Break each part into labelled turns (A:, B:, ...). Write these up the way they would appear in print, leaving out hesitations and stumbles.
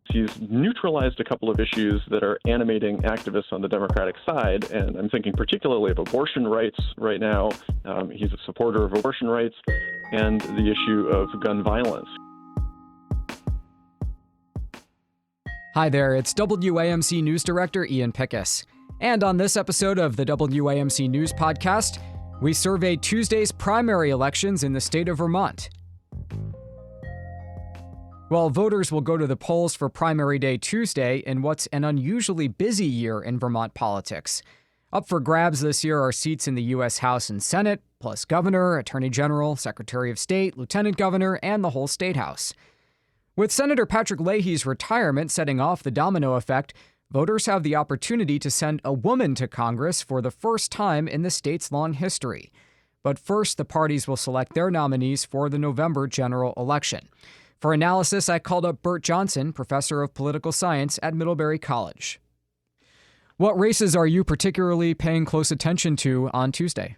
A: He's neutralized a couple of issues that are animating activists on the Democratic side, and I'm thinking particularly of abortion rights right now. He's a supporter of abortion rights and the issue of gun violence.
B: Hi there, it's WAMC News Director Ian Pickus. And on this episode of the WAMC News Podcast, we surveyed Tuesday's primary elections in the state of Vermont. Well, voters will go to the polls for primary day Tuesday in what's an unusually busy year in Vermont politics. Up for grabs this year are seats in the U.S. House and Senate, plus governor, attorney general, secretary of state, lieutenant governor, and the whole statehouse. With Senator Patrick Leahy's retirement setting off the domino effect, voters have the opportunity to send a woman to Congress for the first time in the state's long history. But first, the parties will select their nominees for the November general election. For analysis, I called up Bert Johnson, professor of political science at Middlebury College. What races are you particularly paying close attention to on Tuesday?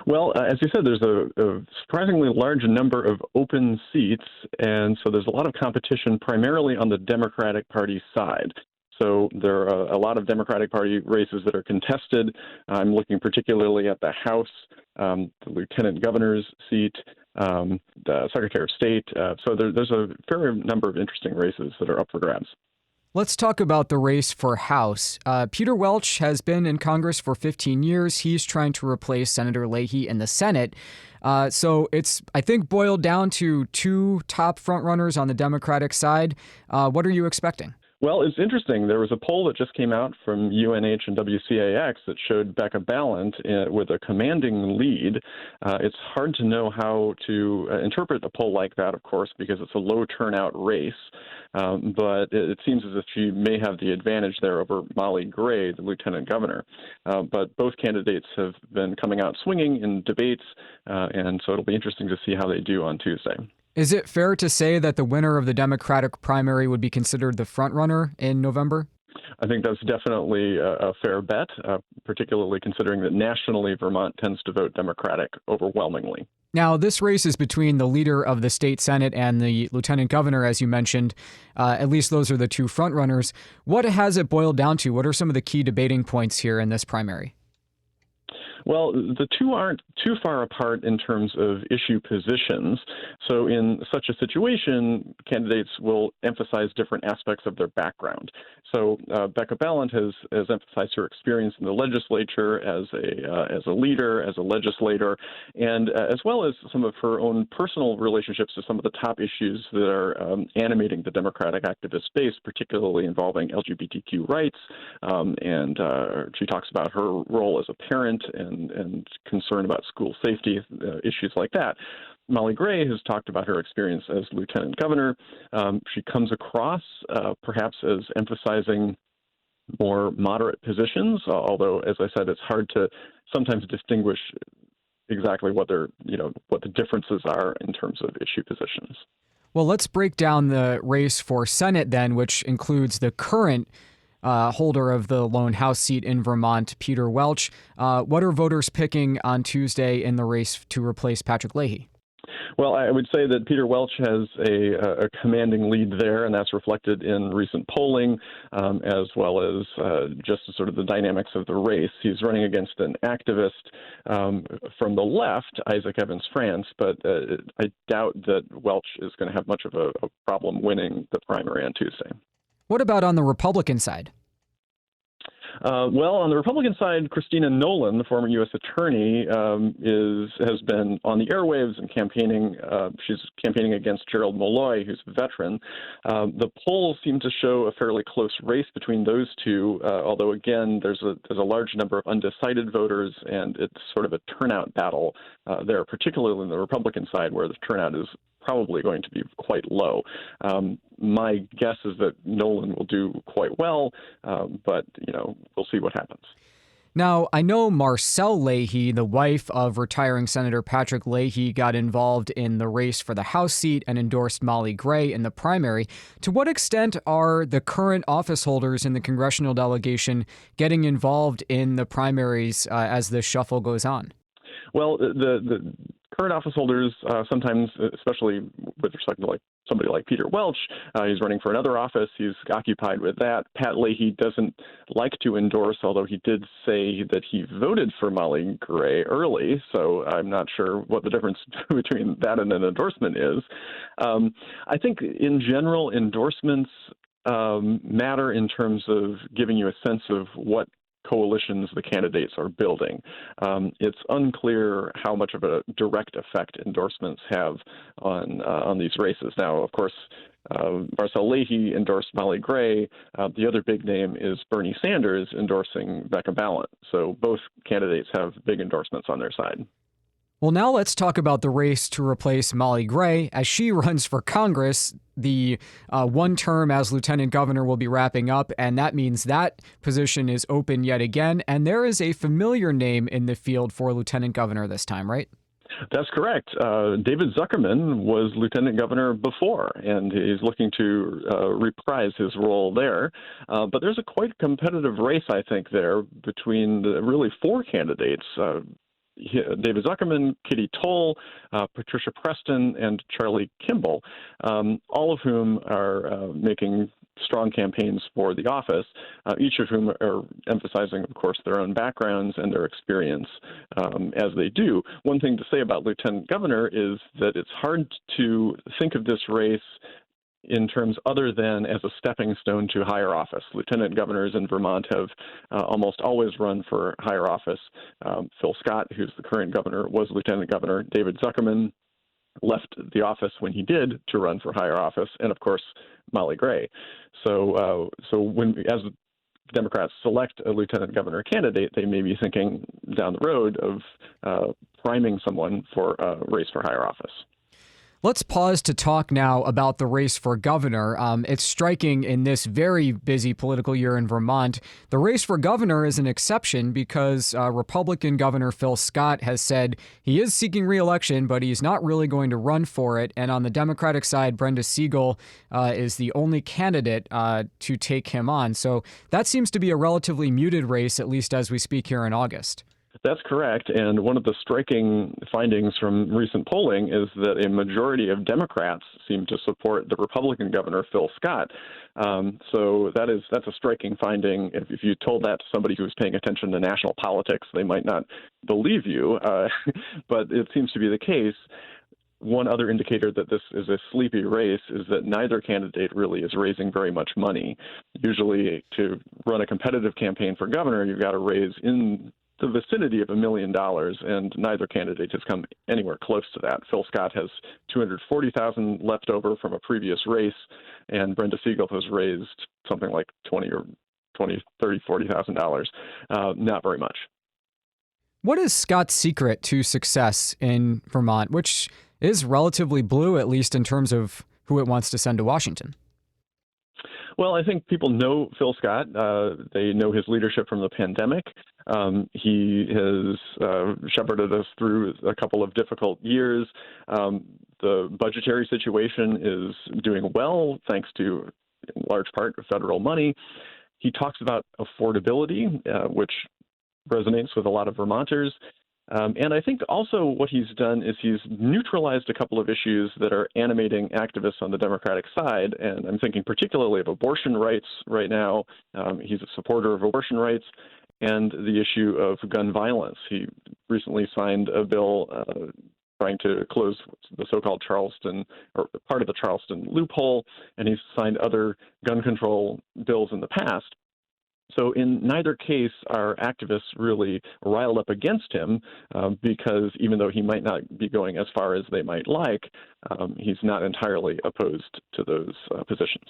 A: Well, as you said, there's a surprisingly large number of open seats, and so there's a lot of competition primarily on the Democratic Party side. So there are a lot of Democratic Party races that are contested. I'm looking particularly at the House, the lieutenant governor's seat, the Secretary of State. So there's a fair number of interesting races that are up for grabs.
B: Let's talk about the race for House. Peter Welch has been in Congress for 15 years. He's trying to replace Senator Leahy in the Senate. So it's, I think, boiled down to two top frontrunners on the Democratic side. What are you expecting?
A: Well, it's interesting. There was a poll that just came out from UNH and WCAX that showed Becca Balint with a commanding lead. It's hard to know how to interpret a poll like that, of course, because it's a low turnout race. But it seems as if she may have the advantage there over Molly Gray, the lieutenant governor. But both candidates have been coming out swinging in debates, and so it'll be interesting to see how they do on Tuesday.
B: Is it fair to say that the winner of the Democratic primary would be considered the frontrunner in November?
A: I think that's definitely a fair bet, particularly considering that nationally Vermont tends to vote Democratic overwhelmingly.
B: Now, this race is between the leader of the state Senate and the lieutenant governor, as you mentioned. At least those are the two frontrunners. What has it boiled down to? What are some of the key debating points here in this primary?
A: Well, the two aren't too far apart in terms of issue positions. So in such a situation, candidates will emphasize different aspects of their background. So Becca Balint has emphasized her experience in the legislature as a leader, as a legislator, and as well as some of her own personal relationships to some of the top issues that are animating the Democratic activist base, particularly involving LGBTQ rights. And she talks about her role as a parent and concern about school safety, issues like that. Molly Gray has talked about her experience as lieutenant governor. She comes across perhaps as emphasizing more moderate positions, although, as I said, it's hard to sometimes distinguish exactly what the differences are in terms of issue positions.
B: Well, let's break down the race for Senate then, which includes the current holder of the lone House seat in Vermont, Peter Welch. What are voters picking on Tuesday in the race to replace Patrick Leahy?
A: Well, I would say that Peter Welch has a commanding lead there, and that's reflected in recent polling, as well as just sort of the dynamics of the race. He's running against an activist from the left, Isaac Evans-France, but I doubt that Welch is going to have much of a problem winning the primary on Tuesday.
B: What about on the Republican side?
A: Well, on the Republican side, Christina Nolan, the former U.S. attorney, has been on the airwaves and campaigning. She's campaigning against Gerald Malloy, who's a veteran. The polls seem to show a fairly close race between those two, although, again, there's a large number of undecided voters, and it's sort of a turnout battle there, particularly on the Republican side, where the turnout is probably going to be quite low. My guess is that Nolan will do quite well, but, we'll see what happens.
B: Now, I know Marcelle Leahy, the wife of retiring Senator Patrick Leahy, got involved in the race for the House seat and endorsed Molly Gray in the primary. To what extent are the current office holders in the congressional delegation getting involved in the primaries as the shuffle goes on?
A: Well, the current office holders sometimes, especially with respect to like somebody like Peter Welch, he's running for another office. He's occupied with that. Pat Leahy doesn't like to endorse, although he did say that he voted for Molly Gray early. So I'm not sure what the difference between that and an endorsement is. I think in general, endorsements matter in terms of giving you a sense of what coalitions the candidates are building. It's unclear how much of a direct effect endorsements have on these races. Now, of course, Marcel Leahy endorsed Molly Gray. The other big name is Bernie Sanders endorsing Becca Balint. So both candidates have big endorsements on their side.
B: Well, now let's talk about the race to replace Molly Gray. As she runs for Congress, the one term as lieutenant governor will be wrapping up, and that means that position is open yet again. And there is a familiar name in the field for lieutenant governor this time, right?
A: That's correct. David Zuckerman was lieutenant governor before, and he's looking to reprise his role there. But there's a quite competitive race, I think, there between really four candidates. David Zuckerman, Kitty Toll, Patricia Preston, and Charlie Kimball, all of whom are making strong campaigns for the office, each of whom are emphasizing, of course, their own backgrounds and their experience as they do. One thing to say about lieutenant governor is that it's hard to think of this race in terms other than as a stepping stone to higher office. Lieutenant governors in Vermont have almost always run for higher office. Phil Scott, who's the current governor, was lieutenant governor. David Zuckerman left the office when he did to run for higher office, and of course, Molly Gray. So as Democrats select a lieutenant governor candidate, they may be thinking down the road of priming someone for a race for higher office.
B: Let's pause to talk now about the race for governor. It's striking in this very busy political year in Vermont. The race for governor is an exception because Republican Governor Phil Scott has said he is seeking re-election, but he's not really going to run for it. And on the Democratic side, Brenda Siegel is the only candidate to take him on. So that seems to be a relatively muted race, at least as we speak here in August.
A: That's correct. And one of the striking findings from recent polling is that a majority of Democrats seem to support the Republican governor, Phil Scott. So that's a striking finding. If you told that to somebody who was paying attention to national politics, they might not believe you. But it seems to be the case. One other indicator that this is a sleepy race is that neither candidate really is raising very much money. Usually to run a competitive campaign for governor, you've got to raise in the vicinity of $1 million, and neither candidate has come anywhere close to that. Phil Scott has $240,000 left over from a previous race, and Brenda Siegel has raised something like $40,000. Not very much.
B: What is Scott's secret to success in Vermont, which is relatively blue, at least in terms of who it wants to send to Washington?
A: Well, I think people know Phil Scott. They know his leadership from the pandemic. He has shepherded us through a couple of difficult years. The budgetary situation is doing well, thanks to, in large part, federal money. He talks about affordability, which resonates with a lot of Vermonters. And I think also what he's done is he's neutralized a couple of issues that are animating activists on the Democratic side. And I'm thinking particularly of abortion rights right now. He's a supporter of abortion rights and the issue of gun violence. He recently signed a bill trying to close the so-called Charleston, or part of the Charleston loophole, and he's signed other gun control bills in the past. So in neither case are activists really riled up against him because even though he might not be going as far as they might like, he's not entirely opposed to those positions.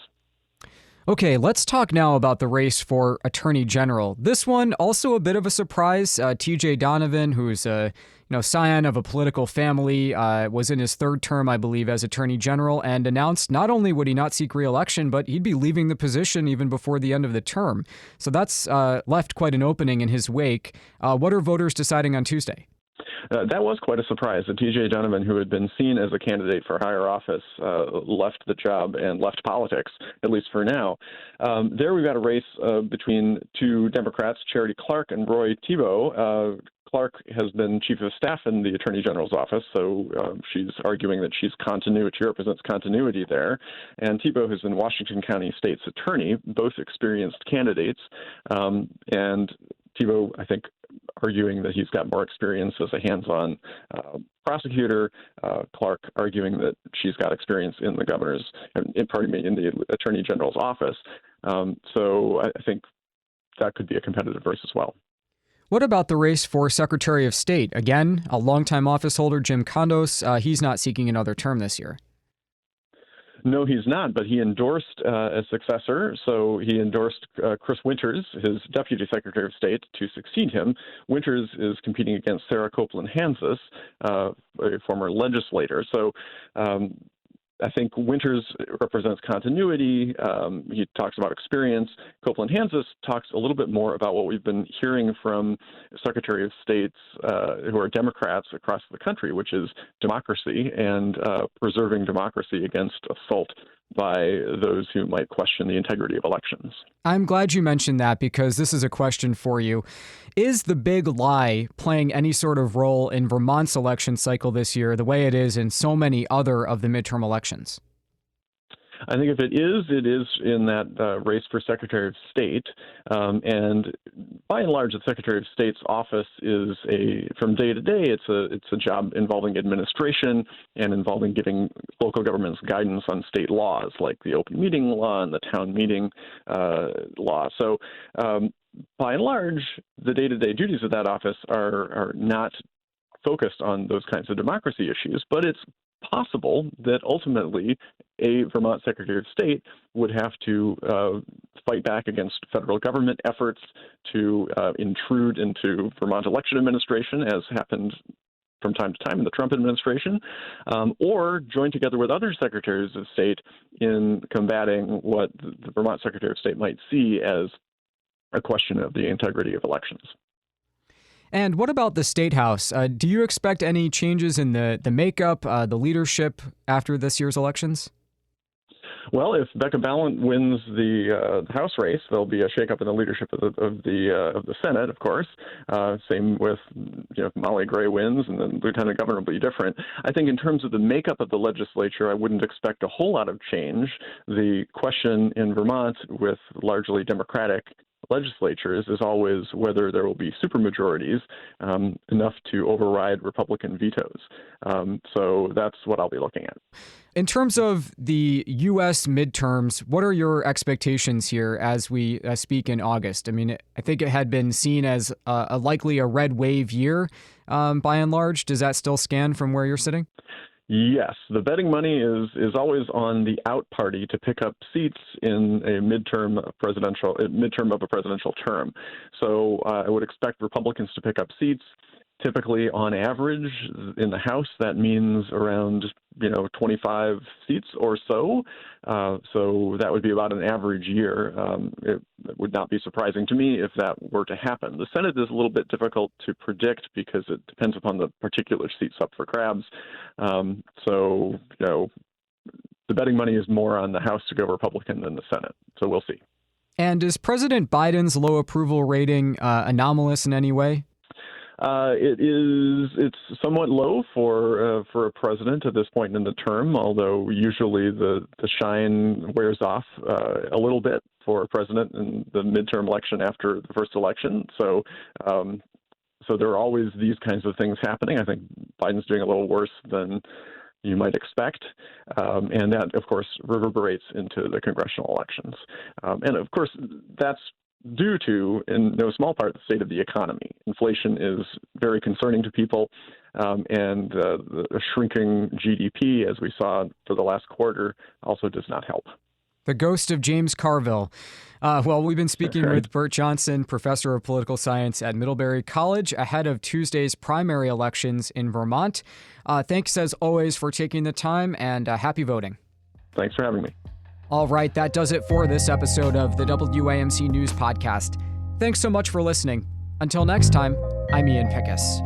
B: Okay, let's talk now about the race for Attorney General. This one also a bit of a surprise. T.J. Donovan, who's a scion of a political family, was in his third term, I believe, as Attorney General, and announced not only would he not seek re-election, but he'd be leaving the position even before the end of the term. So that's left quite an opening in his wake. What are voters deciding on Tuesday?
A: That was quite a surprise. T.J. Donovan, who had been seen as a candidate for higher office, left the job and left politics, at least for now. There we've got a race between two Democrats, Charity Clark and Roy Thibault. Clark has been chief of staff in the Attorney General's office, so she's arguing that she represents continuity there. And Thibault has been Washington County State's attorney, both experienced candidates. And Thibault, I think, arguing that he's got more experience as a hands-on prosecutor. Clark arguing that she's got experience in the in the Attorney General's office. So I think that could be a competitive race as well.
B: What about the race for Secretary of State? Again, a longtime office holder, Jim Kondos, he's not seeking another term this year.
A: No, he's not, but he endorsed a successor. So he endorsed Chris Winters, his Deputy Secretary of State, to succeed him. Winters is competing against Sarah Copeland-Hansis, a former legislator. So I think Winters represents continuity. He talks about experience. Copeland-Hansis talks a little bit more about what we've been hearing from Secretary of States who are Democrats across the country, which is democracy and preserving democracy against assault by those who might question the integrity of elections.
B: I'm glad you mentioned that because this is a question for you. Is the big lie playing any sort of role in Vermont's election cycle this year, the way it is in so many other of the midterm elections?
A: I think if it is in that race for Secretary of State. And by and large, the Secretary of State's office is from day to day, it's a job involving administration and involving giving local governments guidance on state laws like the open meeting law and the town meeting law. So by and large, the day-to-day duties of that office are not focused on those kinds of democracy issues, but it's possible that ultimately a Vermont Secretary of State would have to fight back against federal government efforts to intrude into Vermont election administration, as happened from time to time in the Trump administration, or join together with other secretaries of state in combating what the Vermont Secretary of State might see as a question of the integrity of elections.
B: And what about the statehouse? Do you expect any changes in the makeup, the leadership after this year's elections?
A: Well, if Becca Balint wins the House race, there'll be a shakeup in the leadership of the Senate, of course. Same with if Molly Gray wins, and then Lieutenant Governor will be different. I think in terms of the makeup of the legislature, I wouldn't expect a whole lot of change. The question in Vermont with largely Democratic legislatures is always whether there will be supermajorities enough to override Republican vetoes. So that's what I'll be looking at.
B: In terms of the U.S. midterms, what are your expectations here as we speak in August? I mean, I think it had been seen as likely a red wave year by and large. Does that still stand from where you're sitting?
A: Yes, the betting money is always on the out party to pick up seats in a midterm of a presidential term. So I would expect Republicans to pick up seats. Typically, on average, in the House, that means around 25 seats or so. So that would be about an average year. It would not be surprising to me if that were to happen. The Senate is a little bit difficult to predict because it depends upon the particular seats up for grabs. So the betting money is more on the House to go Republican than the Senate. So we'll see.
B: And is President Biden's low approval rating anomalous in any way?
A: It's somewhat low for a president at this point in the term, although usually the shine wears off a little bit for a president in the midterm election after the first election. So there are always these kinds of things happening. I think Biden's doing a little worse than you might expect. And that, of course, reverberates into the congressional elections. And, of course, that's due to, in no small part, the state of the economy. Inflation is very concerning to people, and the shrinking GDP, as we saw for the last quarter, also does not help.
B: The ghost of James Carville. Well, we've been speaking with Bert Johnson, professor of political science at Middlebury College, ahead of Tuesday's primary elections in Vermont. Thanks, as always, for taking the time, and happy voting.
A: Thanks for having me.
B: All right, that does it for this episode of the WAMC News Podcast. Thanks so much for listening. Until next time, I'm Ian Pickus.